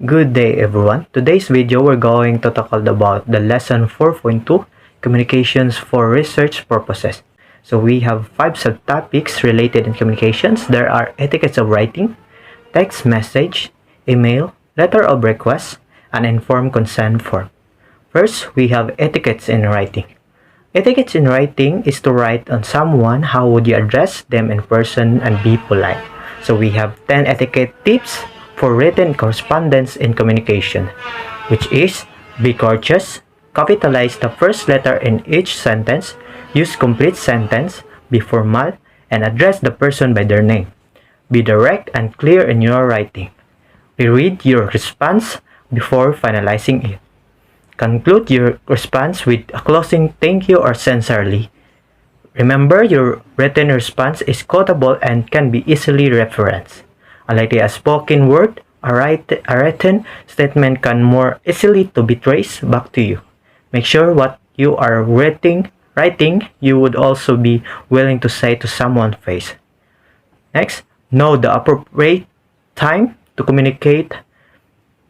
Good day everyone. Today's video we're going to talk about the lesson 4.2 communications for research purposes. So we have 5 subtopics related in communications. There are etiquettes of writing, text message, email, letter of request, and informed consent form. First, we have etiquettes in writing. Etiquettes in writing is to write on someone how would you address them in person and be polite. So we have 10 etiquette tips for written correspondence in communication, which is be courteous, capitalize the first letter in each sentence, use complete sentence, be formal, and address the person by their name. Be direct and clear in your writing. Reread your response before finalizing it. Conclude your response with a closing thank you or sincerely. Remember, your written response is quotable and can be easily referenced. Unlike a spoken word, a written statement can more easily to be traced back to you. Make sure what you are writing you would also be willing to say to someone's face. Next, know the appropriate time to communicate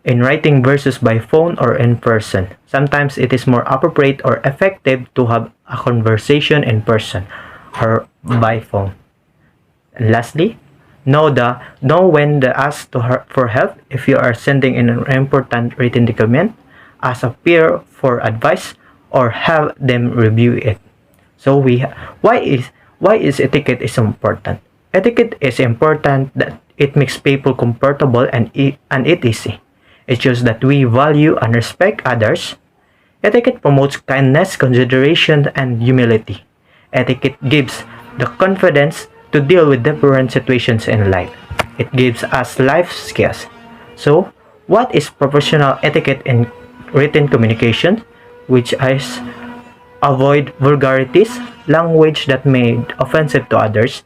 in writing versus by phone or in person. Sometimes it is more appropriate or effective to have a conversation in person or by phone. And lastly, know when to ask for help if you are sending in an important written document. Ask a peer for advice or have them review it. So why is etiquette is important? Etiquette is important that it makes people comfortable and it easy. It shows that we value and respect others. Etiquette promotes kindness, consideration, and humility. Etiquette gives the confidence to deal with different situations in life. It gives us life skills. So, what is professional etiquette in written communication? Which is avoid vulgarities, language that may be offensive to others,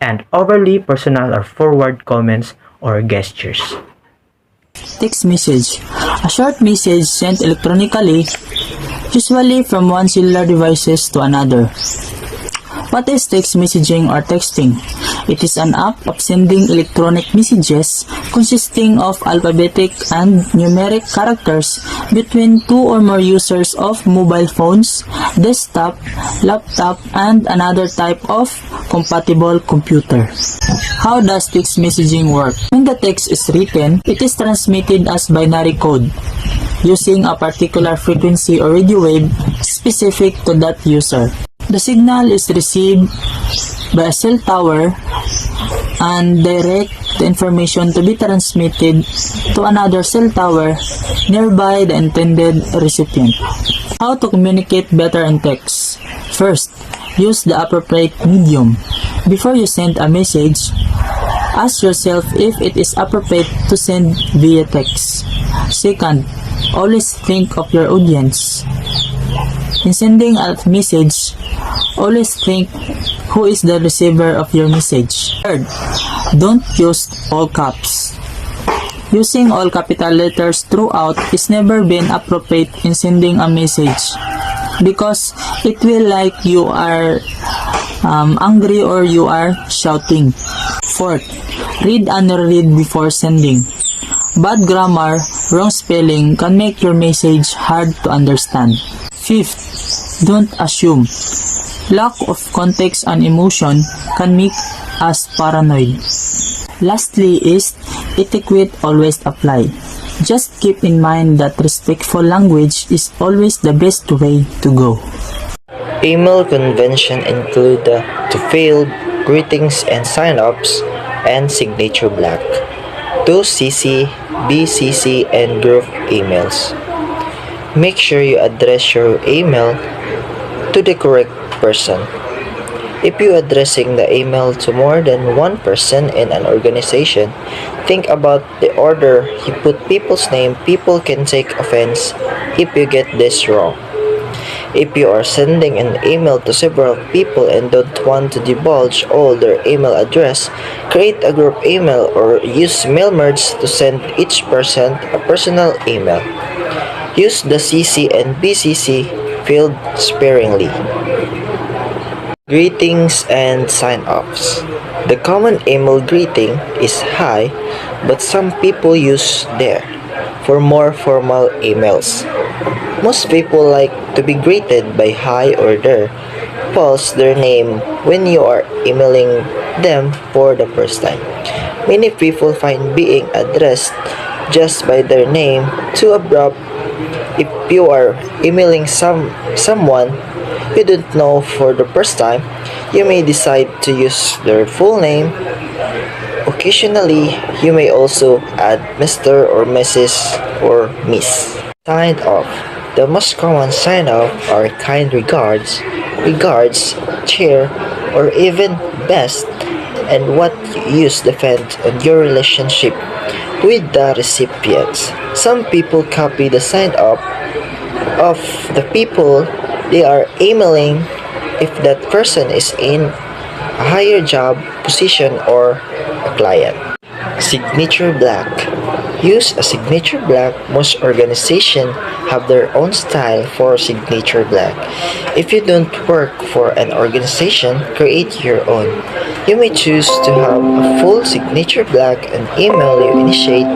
and overly personal or forward comments or gestures. Text message. A short message sent electronically, usually from one cellular devices to another. What is text messaging or texting? It is an app of sending electronic messages consisting of alphabetic and numeric characters between two or more users of mobile phones, desktop, laptop, and another type of compatible computer. How does text messaging work? When the text is written, it is transmitted as binary code using a particular frequency or radio wave specific to that user. The signal is received by a cell tower and direct the information to be transmitted to another cell tower nearby the intended recipient. How to communicate better in text? First, use the appropriate medium. Before you send a message, ask yourself if it is appropriate to send via text. Second, always think of your audience. In sending a message, always think who is the receiver of your message. Third, don't use all caps. Using all capital letters throughout is never been appropriate in sending a message because it will like you are angry or you are shouting. Fourth, read and reread before sending. Bad grammar, wrong spelling can make your message hard to understand. Fifth, don't assume. Lack of context and emotion can make us paranoid. Lastly is etiquette always apply. Just keep in mind that respectful language is always the best way to go. Email convention include the to-field, greetings and sign-ups, and signature block, 2CC, BCC, and group emails. Make sure you address your email to the correct person. If you are addressing the email to more than one person in an organization, think about the order you put people's name. People can take offense if you get this wrong. If you are sending an email to several people and don't want to divulge all their email address, create a group email or use mail merge to send each person a personal email. Use the CC and BCC field sparingly. Greetings and sign-offs. The common email greeting is hi, but some people use there. for more formal emails. Most people like to be greeted by hi or there, plus their name when you are emailing them for the first time. Many people find being addressed just by their name too abrupt. If you are emailing someone you don't know for the first time, you may decide to use their full name. Occasionally, you may also add Mr. or Mrs. or Miss. Signed off. The most common sign off are kind regards, regards, chair, or even best, and what you use depends on your relationship with the recipients. Some people copy the sign off of the people they are emailing if that person is in a higher job position or a client. Signature black. Use a signature black. Most organizations have their own style for signature black. If you don't work for an organization, create your own. You may choose to have a full signature black, an email you initiate,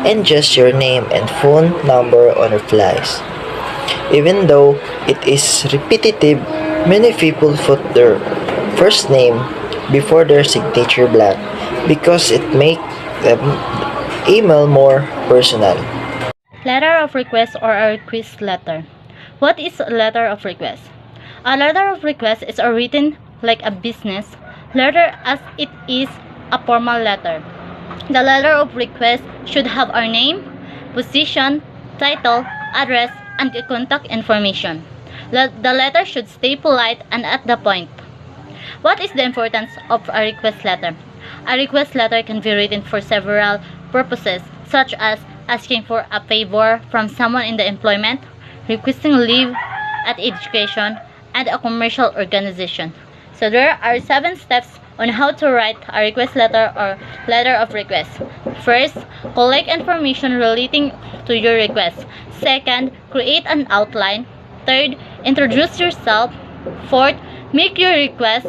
and just your name and phone number on replies. Even though it is repetitive, many people put their first name before their signature black because it makes the email more personal. Letter of request or a request letter. What is a letter of request? A letter of request is written like a business letter as it is a formal letter. The letter of request should have our name, position, title, address, and contact information. The letter should stay polite and at the point. What is the importance of a request letter? A request letter can be written for several purposes, such as asking for a favor from someone in the employment, requesting leave at education, and a commercial organization. So there are 7 steps on how to write a request letter or letter of request. First, collect information relating to your request. Second, create an outline. Third, introduce yourself. Fourth, make your request.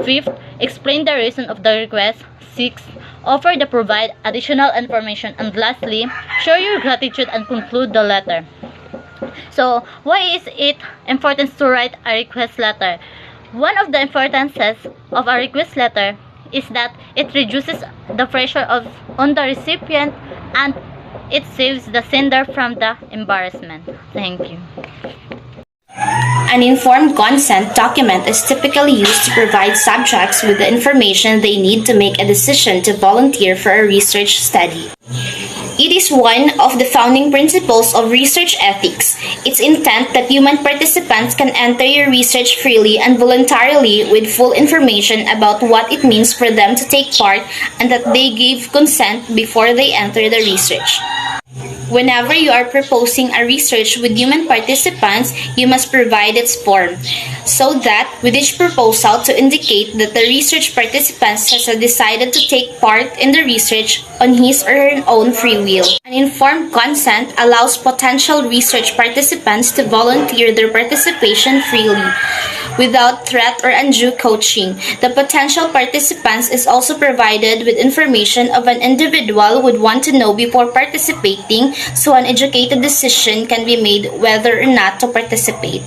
Fifth, explain the reason of the request. Sixth, offer to provide additional information. And lastly, show your gratitude and conclude the letter. So, why is it important to write a request letter? One of the importances of a request letter is that it reduces the pressure on the recipient and it saves the sender from the embarrassment. Thank you. An informed consent document is typically used to provide subjects with the information they need to make a decision to volunteer for a research study. It is one of the founding principles of research ethics. Its intent that human participants can enter your research freely and voluntarily with full information about what it means for them to take part and that they give consent before they enter the research. Whenever you are proposing a research with human participants, you must provide its form, so that with each proposal to indicate that the research participants has decided to take part in the research on his or her own free will. An informed consent allows potential research participants to volunteer their participation freely, without threat or undue coaching. The potential participants is also provided with information of an individual would want to know before participating, so an educated decision can be made whether or not to participate.